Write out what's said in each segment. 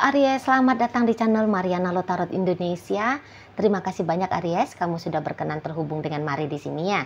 Aries, selamat datang di channel Mariana Lo Tarot Indonesia. Terima kasih banyak Aries, kamu sudah berkenan terhubung dengan Mari di sini ya.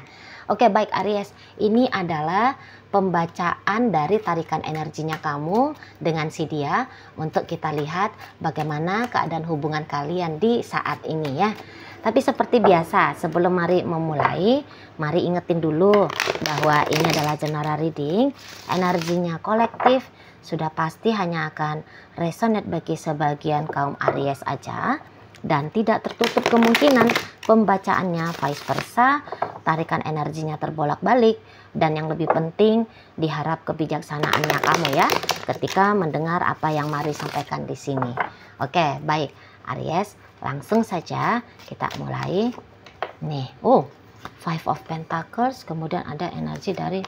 Oke, baik Aries, ini adalah pembacaan dari tarikan energinya kamu dengan si dia untuk kita lihat bagaimana keadaan hubungan kalian di saat ini ya. Tapi seperti biasa, sebelum Mari memulai, Mari ingetin dulu bahwa ini adalah general reading, energinya kolektif, sudah pasti hanya akan resonate bagi sebagian kaum Aries aja, dan tidak tertutup kemungkinan pembacaannya vice versa, tarikan energinya terbolak-balik, dan yang lebih penting diharap kebijaksanaannya kamu ya ketika mendengar apa yang Mari sampaikan di sini. Oke, baik Aries, langsung saja kita mulai. Nih, Five of Pentacles, kemudian ada energi dari,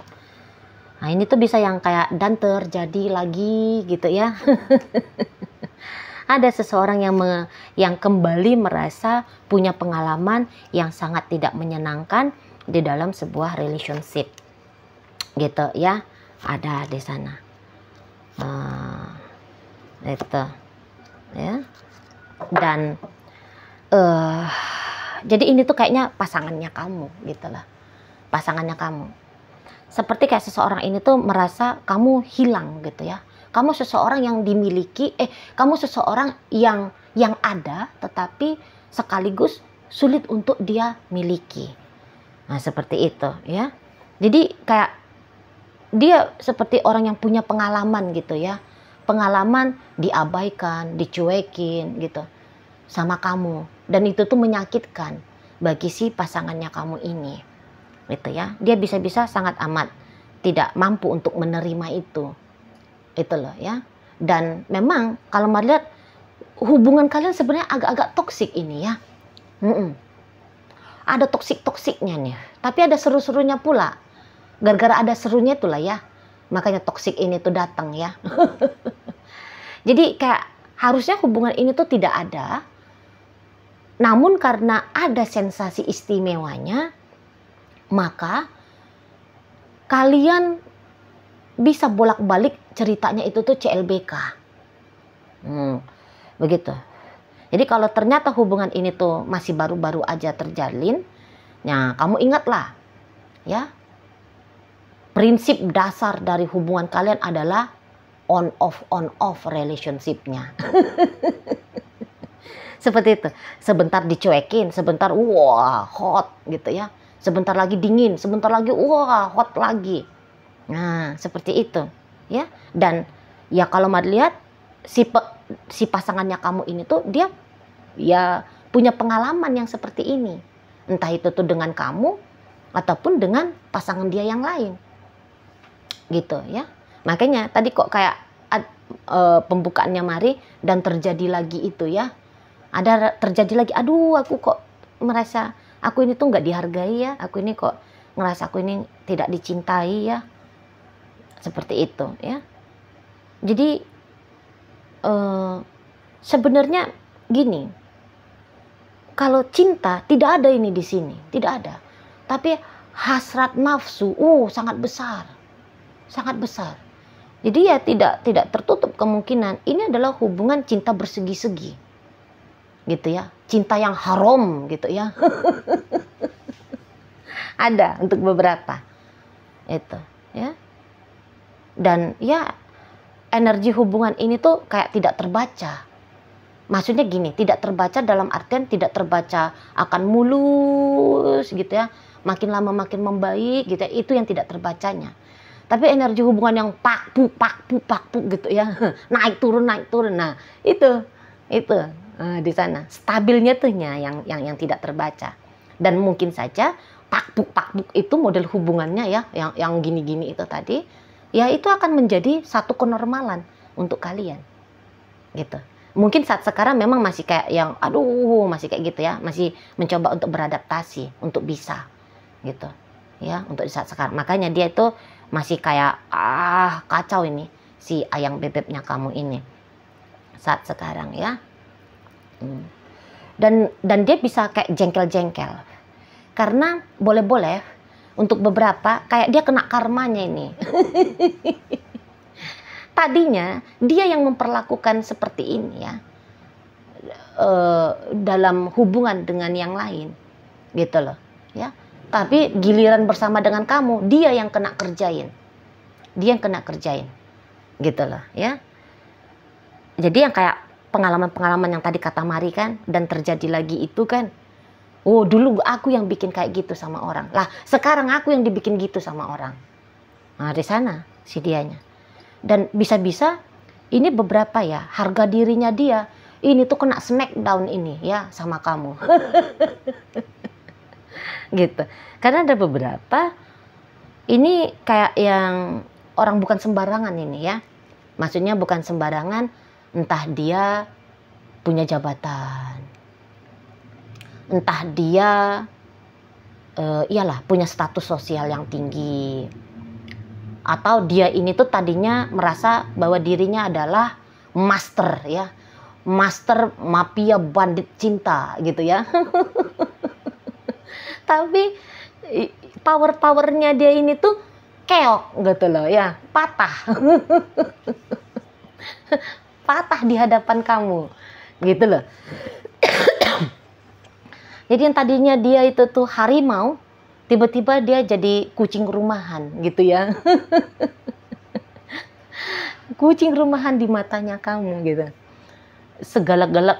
nah ini tuh bisa yang kayak dan terjadi lagi gitu ya. Ada seseorang yang kembali merasa punya pengalaman yang sangat tidak menyenangkan di dalam sebuah relationship gitu ya. Ada di sana. Itu ya. Dan jadi ini tuh kayaknya pasangannya kamu gitu lah. Pasangannya kamu. Seperti kayak seseorang ini tuh merasa kamu hilang gitu ya. Kamu seseorang yang dimiliki, kamu seseorang yang ada tetapi sekaligus sulit untuk dia miliki. Nah, seperti itu ya. Jadi kayak dia seperti orang yang punya pengalaman gitu ya. Pengalaman diabaikan, dicuekin gitu sama kamu. Dan itu tuh menyakitkan bagi si pasangannya kamu ini. Gitu ya. Dia bisa-bisa sangat amat tidak mampu untuk menerima itu loh ya. Dan memang kalau melihat hubungan kalian sebenarnya agak-agak toksik ini ya. Ada toksik-toksiknya nih, tapi ada seru-serunya pula. Gara-gara ada serunya itulah ya, makanya toksik ini tuh datang ya. Jadi kayak harusnya hubungan ini tuh tidak ada, namun karena ada sensasi istimewanya, maka kalian bisa bolak-balik ceritanya itu tuh CLBK. Begitu. Jadi kalau ternyata hubungan ini tuh masih baru-baru aja terjalin, nah kamu ingatlah ya, prinsip dasar dari hubungan kalian adalah on off relationship-nya. Seperti itu. Sebentar dicuekin, sebentar wah hot gitu ya. Sebentar lagi dingin, sebentar lagi wah hot lagi. Nah, seperti itu ya. Dan ya kalau mau lihat si pasangannya kamu ini tuh dia ya punya pengalaman yang seperti ini. Entah itu tuh dengan kamu ataupun dengan pasangan dia yang lain. Gitu ya. Makanya tadi kok kayak pembukaannya Mari dan terjadi lagi itu ya. Ada terjadi lagi, aduh aku kok merasa aku ini tuh nggak dihargai ya. Aku ini kok ngerasa aku ini tidak dicintai ya. Seperti itu ya. Jadi sebenarnya gini, kalau cinta tidak ada ini di sini, tidak ada. Tapi hasrat nafsu, sangat besar, sangat besar. Jadi ya tidak tertutup kemungkinan ini adalah hubungan cinta bersegi-segi, gitu ya. Cinta yang haram gitu ya. Ada untuk beberapa itu ya. Dan ya energi hubungan ini tuh kayak tidak terbaca. Maksudnya gini, tidak terbaca dalam artian tidak terbaca akan mulus gitu ya. Makin lama makin membaik gitu ya. Itu yang tidak terbacanya. Tapi energi hubungan yang pakpu gitu ya. Naik turun. Nah, itu di sana. Stabilnya tuh yang tidak terbaca. Dan mungkin saja pakpu itu model hubungannya ya, yang gini-gini itu tadi. Ya itu akan menjadi satu kenormalan untuk kalian gitu. Mungkin saat sekarang memang masih kayak yang masih kayak gitu ya, masih mencoba untuk beradaptasi untuk bisa gitu ya untuk saat sekarang. Makanya dia itu masih kayak kacau ini si ayang bebeknya kamu ini saat sekarang ya. Dan dia bisa kayak jengkel-jengkel karena boleh-boleh untuk beberapa kayak dia kena karmanya ini. tadinya dia yang memperlakukan seperti ini ya, dalam hubungan dengan yang lain gitu loh ya, tapi giliran bersama dengan kamu dia yang kena kerjain, gitu loh ya. Jadi yang kayak pengalaman-pengalaman yang tadi kata Mari kan, dan terjadi lagi itu kan, oh dulu aku yang bikin kayak gitu sama orang, lah sekarang aku yang dibikin gitu sama orang. Nah di sana si dianya, dan bisa-bisa ini beberapa ya, harga dirinya dia ini tuh kena smackdown ini ya sama kamu. Gitu. Karena ada beberapa ini kayak yang orang bukan sembarangan ini ya. Maksudnya bukan sembarangan, entah dia punya jabatan, entah dia iyalah punya status sosial yang tinggi, atau dia ini tuh tadinya merasa bahwa dirinya adalah master ya, master mafia bandit cinta gitu ya. Tapi powernya dia ini tuh keok gitu loh ya, patah. Patah di hadapan kamu gitu loh. Jadi yang tadinya dia itu tuh harimau, tiba-tiba dia jadi kucing rumahan gitu ya. Kucing rumahan di matanya kamu gitu.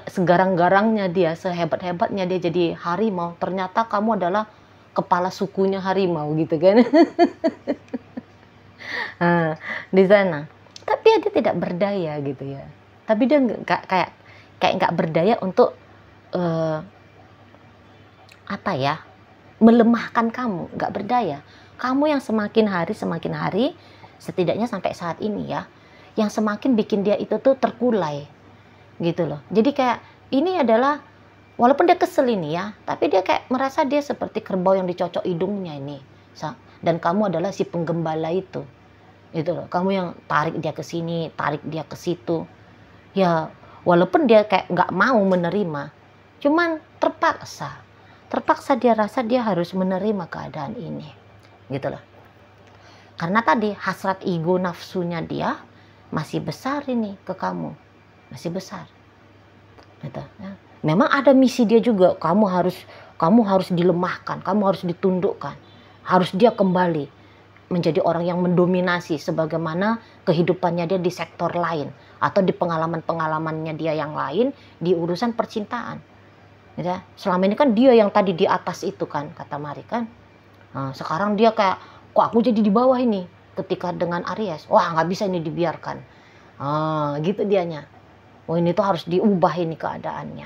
Segarang-garangnya dia, sehebat-hebatnya dia jadi harimau, ternyata kamu adalah kepala sukunya harimau gitu kan. Nah, di sana. Tapi dia tidak berdaya gitu ya. Tapi dia kayak nggak berdaya untuk apa ya, melemahkan kamu, nggak berdaya. Kamu yang semakin hari, setidaknya sampai saat ini ya, yang semakin bikin dia itu tuh terkulai gitu loh. Jadi kayak ini adalah, walaupun dia kesel ini ya, tapi dia kayak merasa dia seperti kerbau yang dicocok hidungnya ini. Dan kamu adalah si penggembala itu. Gitu loh. Kamu yang tarik dia ke sini, tarik dia ke situ. Ya, walaupun dia kayak nggak mau menerima, cuman terpaksa dia rasa dia harus menerima keadaan ini. Gitu loh. Karena tadi hasrat ego nafsunya dia masih besar ini ke kamu. Masih besar gitu, ya. Memang ada misi dia juga, kamu harus dilemahkan, kamu harus ditundukkan, harus dia kembali menjadi orang yang mendominasi sebagaimana kehidupannya dia di sektor lain atau di pengalaman-pengalamannya dia yang lain di urusan percintaan gitu ya. Selama ini kan dia yang tadi di atas itu kan, kata Mari kan. Nah, sekarang dia kayak, kok aku jadi di bawah ini ketika dengan Aries, wah nggak bisa ini dibiarkan. Gitu dianya. Oh ini tuh harus diubah ini keadaannya.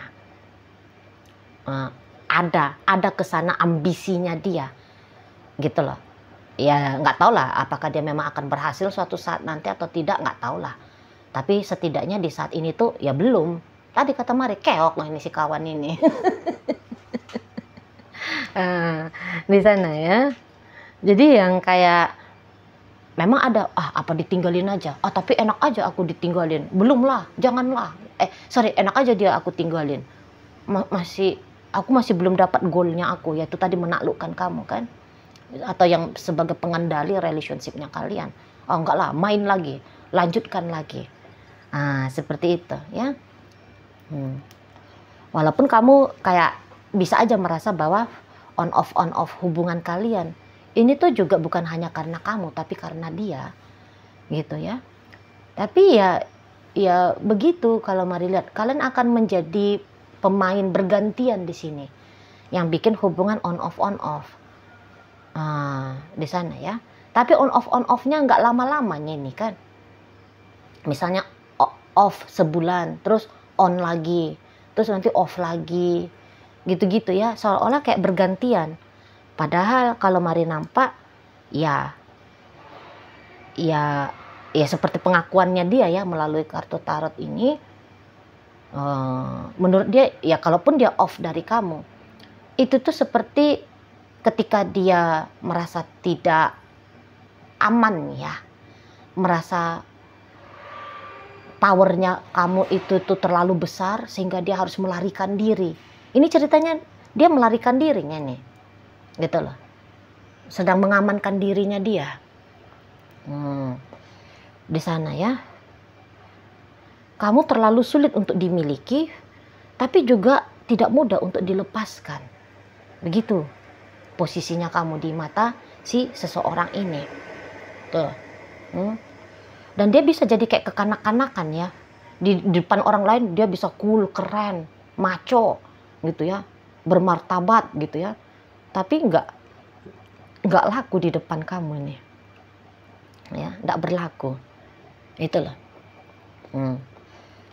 Ada kesana ambisinya dia, gitu loh. Ya nggak tahu lah apakah dia memang akan berhasil suatu saat nanti atau tidak, nggak tahu lah. Tapi setidaknya di saat ini tuh ya belum. Tadi kata Mari keok loh ini si kawan ini. Di sana ya. Jadi yang kayak memang ada, apa ditinggalin aja, tapi enak aja aku ditinggalin, belum lah, janganlah, enak aja dia aku tinggalin, aku masih belum dapat goalnya aku, yaitu tadi menaklukkan kamu kan, atau yang sebagai pengendali relationshipnya kalian. Enggak lah, main lagi, lanjutkan lagi, seperti itu ya. Walaupun kamu kayak bisa aja merasa bahwa on off hubungan kalian ini tuh juga bukan hanya karena kamu, tapi karena dia, gitu ya. Tapi ya begitu kalau Mari lihat, kalian akan menjadi pemain bergantian di sini, yang bikin hubungan on off, di sana ya. Tapi on offnya nggak lama-lamanya ini kan. Misalnya off sebulan, terus on lagi, terus nanti off lagi, gitu-gitu ya. Seolah-olah kayak bergantian. Padahal kalau Mari nampak ya seperti pengakuannya dia ya melalui kartu tarot ini, menurut dia ya kalaupun dia off dari kamu, itu tuh seperti ketika dia merasa tidak aman ya, merasa powernya kamu itu tuh terlalu besar sehingga dia harus melarikan diri. Ini ceritanya dia melarikan dirinya nih, gitu loh, sedang mengamankan dirinya dia di sana ya. kamu terlalu sulit untuk dimiliki, tapi juga tidak mudah untuk dilepaskan. Begitu posisinya kamu di mata si seseorang ini. Tuh. Dan dia bisa jadi kayak kekanak-kanakan ya. Di depan orang lain dia bisa cool, keren, maco gitu ya, bermartabat gitu ya. Tapi nggak laku di depan kamu ini. Ya, nggak berlaku. Itu loh.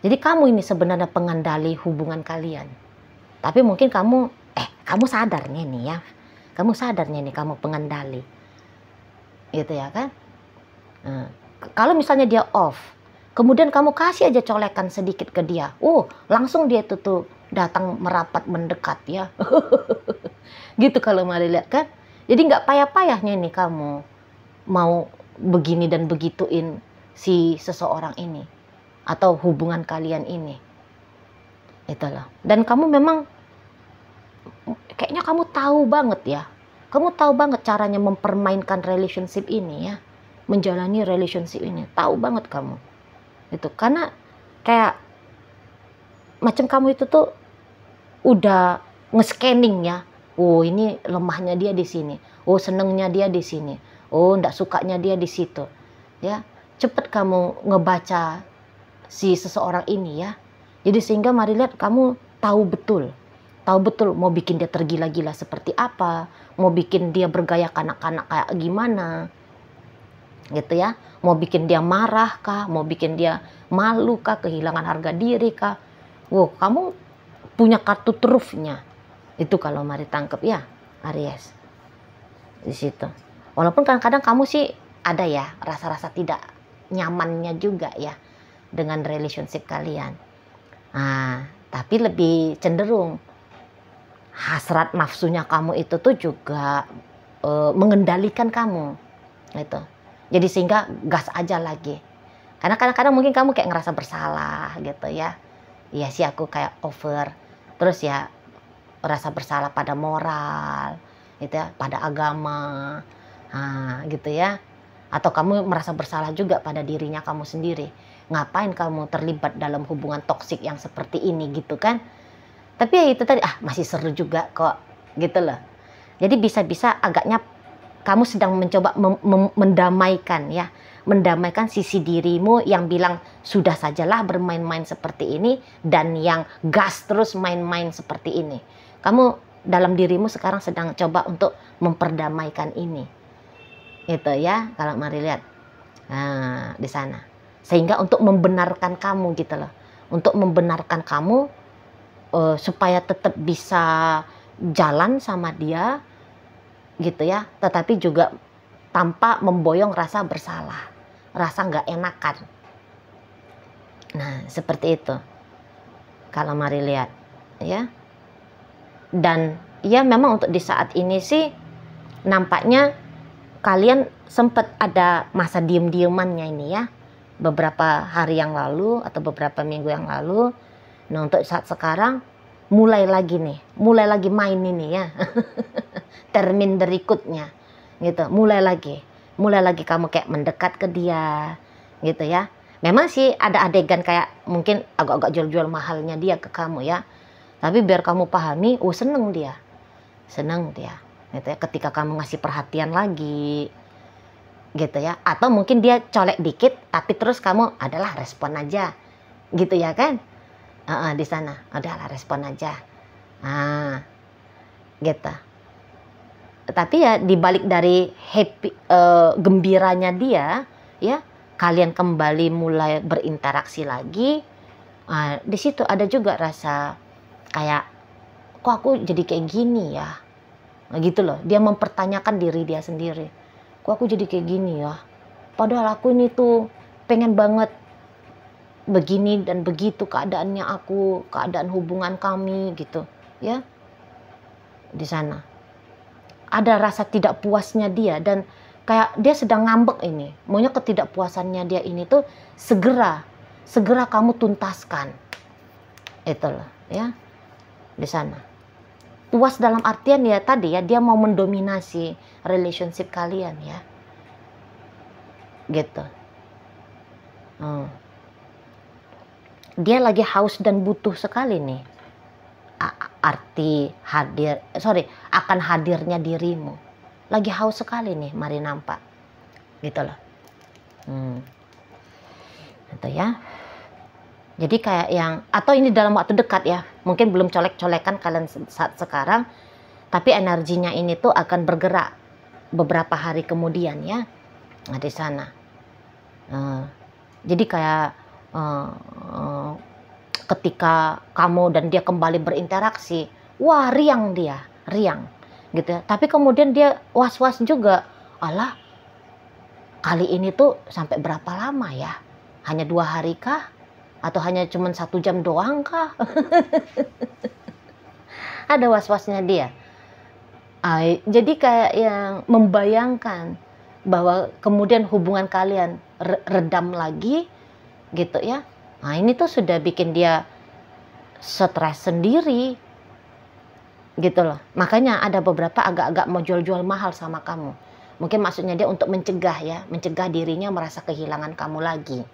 Jadi kamu ini sebenarnya pengendali hubungan kalian. Tapi mungkin kamu sadarnya nih ya. Kamu sadarnya nih kamu pengendali. Gitu ya kan? Kalau misalnya dia off, kemudian kamu kasih aja colekan sedikit ke dia. Langsung dia tuh datang merapat mendekat ya. Gitu kalau Mari lihat kan. Jadi nggak payah-payahnya nih kamu mau begini dan begituin si seseorang ini. Atau hubungan kalian ini. Itulah. Dan kamu memang kayaknya kamu tahu banget ya. Kamu tahu banget caranya mempermainkan relationship ini ya. Menjalani relationship ini. Tahu banget kamu. Itu karena kayak macam kamu itu tuh udah nge-scanning ya. Ini lemahnya dia di sini. Senengnya dia di sini. Ndak sukanya dia di situ. Ya, cepet kamu ngebaca si seseorang ini ya. Jadi sehingga Mari lihat kamu tahu betul mau bikin dia tergila-gila seperti apa, mau bikin dia bergaya kanak-kanak kayak gimana, gitu ya. Mau bikin dia marah kah, mau bikin dia malu kah, kehilangan harga diri kah. Kamu punya kartu trufnya. Itu kalau Mari tangkap ya, Aries. Di situ. Walaupun kadang-kadang kamu sih ada ya rasa-rasa tidak nyamannya juga ya dengan relationship kalian. Tapi lebih cenderung hasrat nafsunya kamu itu tuh juga mengendalikan kamu gitu. Jadi sehingga gas aja lagi. Karena kadang-kadang mungkin kamu kayak ngerasa bersalah gitu ya. Iya sih aku kayak over. Terus ya rasa bersalah pada moral gitu ya, pada agama. Gitu ya. Atau kamu merasa bersalah juga pada dirinya kamu sendiri. Ngapain kamu terlibat dalam hubungan toksik yang seperti ini gitu kan. Tapi ya itu tadi, masih seru juga kok, gitu loh. Jadi bisa-bisa agaknya kamu sedang mencoba mendamaikan ya. Mendamaikan sisi dirimu yang bilang, sudah sajalah bermain-main seperti ini. Dan yang gas terus main-main seperti ini. Kamu dalam dirimu sekarang sedang coba untuk memperdamaikan ini. Itu ya, kalau Mari lihat. Di sana. Sehingga untuk membenarkan kamu gitu loh. Untuk membenarkan kamu supaya tetap bisa jalan sama dia gitu ya, tetapi juga tanpa memboyong rasa bersalah, rasa nggak enakan. Nah seperti itu kalau Mari lihat ya. Dan ya memang untuk di saat ini sih nampaknya kalian sempat ada masa diem-diemannya ini ya, beberapa hari yang lalu atau beberapa minggu yang lalu. Nah untuk saat sekarang mulai lagi main ini ya. Termin berikutnya gitu, mulai lagi kamu kayak mendekat ke dia gitu ya. Memang sih ada adegan kayak mungkin agak-agak jual-jual mahalnya dia ke kamu ya, tapi biar kamu pahami, seneng dia gitu ya, ketika kamu ngasih perhatian lagi gitu ya. Atau mungkin dia colek dikit tapi terus kamu adalah respon aja gitu ya kan. Di sana adalah respon aja gitu. Tapi ya dibalik dari happy gembiranya dia ya, kalian kembali mulai berinteraksi lagi. Di situ ada juga rasa kayak, kok aku jadi kayak gini ya, gitu loh. Dia mempertanyakan diri dia sendiri, kok aku jadi kayak gini ya, padahal aku ini tuh pengen banget begini dan begitu keadaannya aku, keadaan hubungan kami gitu ya. Di sana ada rasa tidak puasnya dia, dan kayak dia sedang ngambek ini, maunya ketidakpuasannya dia ini tuh segera kamu tuntaskan. Itu loh ya. Di sana puas dalam artian ya tadi ya, dia mau mendominasi relationship kalian ya gitu. dia lagi haus dan butuh sekali nih arti akan hadirnya dirimu. Lagi haus sekali nih Mari nampak gitu loh. Gitu ya. Jadi kayak yang, atau ini dalam waktu dekat ya, mungkin belum colek-colekan kalian saat sekarang, tapi energinya ini tuh akan bergerak beberapa hari kemudian ya. Nah di sana. Jadi kayak ketika kamu dan dia kembali berinteraksi, wah riang dia, riang gitu ya. Tapi kemudian dia was-was juga, alah kali ini tuh sampai berapa lama ya? Hanya 2 hari kah? Atau hanya cuma 1 jam doang kah? Ada was-wasnya dia. Jadi kayak yang membayangkan bahwa kemudian hubungan kalian redam lagi gitu ya. Nah ini tuh sudah bikin dia stres sendiri gitu loh. Makanya ada beberapa agak-agak mau jual-jual mahal sama kamu. Mungkin maksudnya dia untuk mencegah ya, mencegah dirinya merasa kehilangan kamu lagi.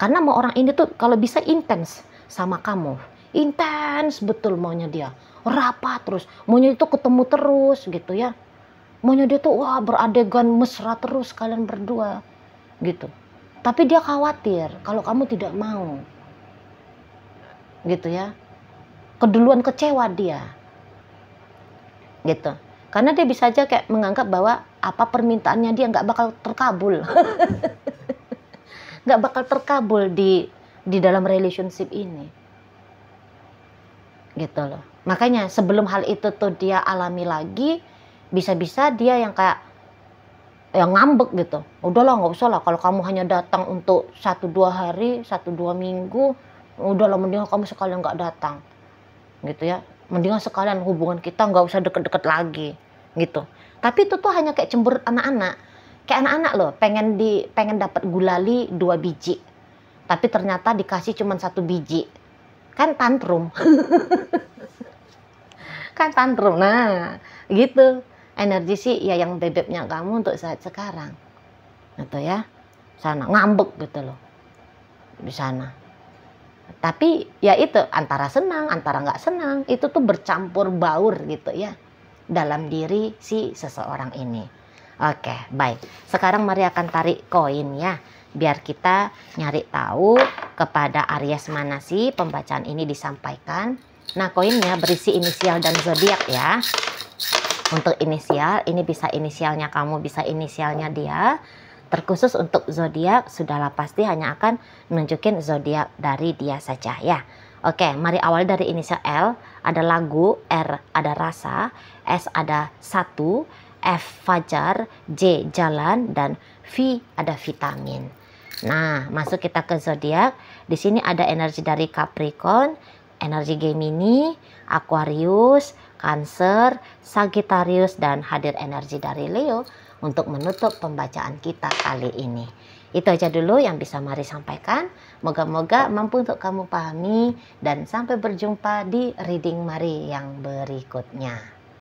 Karena mau orang ini tuh kalau bisa intens sama kamu. Intens betul maunya dia. Rapat terus. Maunya itu ketemu terus gitu ya. Maunya dia tuh wah beradegan mesra terus kalian berdua. Gitu. Tapi dia khawatir kalau kamu tidak mau. Gitu ya. Keduluan kecewa dia. Gitu. Karena dia bisa aja kayak menganggap bahwa apa permintaannya dia nggak bakal terkabul. Nggak bakal terkabul di dalam relationship ini gitu loh. Makanya sebelum hal itu tuh dia alami lagi, bisa-bisa dia yang kayak yang ngambek gitu, udahlah nggak usah lah kalau kamu hanya datang untuk 1-2 hari 1-2 minggu, udahlah mendingan kamu sekalian nggak datang gitu ya, mendingan sekalian hubungan kita nggak usah deket-deket lagi gitu. Tapi itu tuh hanya kayak cemberut anak-anak. Kayak anak-anak loh, pengen dapat gulali 2 biji. Tapi ternyata dikasih cuma 1 biji. Kan tantrum. Kan tantrum. Nah, gitu. Energi sih ya yang bebeknya kamu untuk saat sekarang. Gitu ya. Sana ngambek gitu loh. Di sana. Tapi ya itu antara senang, antara nggak senang, itu tuh bercampur baur gitu ya dalam diri si seseorang ini. Oke, baik. Sekarang Mari akan tarik koin ya, biar kita nyari tahu kepada Aries mana sih pembacaan ini disampaikan. Nah, koinnya berisi inisial dan zodiak ya. Untuk inisial, ini bisa inisialnya kamu, bisa inisialnya dia. Terkhusus untuk zodiak, sudahlah pasti hanya akan nunjukin zodiak dari dia saja ya. Oke, mari awal dari inisial L, ada lagu, R ada rasa, S ada satu, F fajar, J jalan, dan V ada vitamin. Nah, masuk kita ke zodiak. Di sini ada energi dari Capricorn, energi Gemini, Aquarius, Cancer, Sagittarius, dan hadir energi dari Leo untuk menutup pembacaan kita kali ini. Itu aja dulu yang bisa Mari sampaikan. Moga-moga mampu untuk kamu pahami, dan sampai berjumpa di reading Mari yang berikutnya.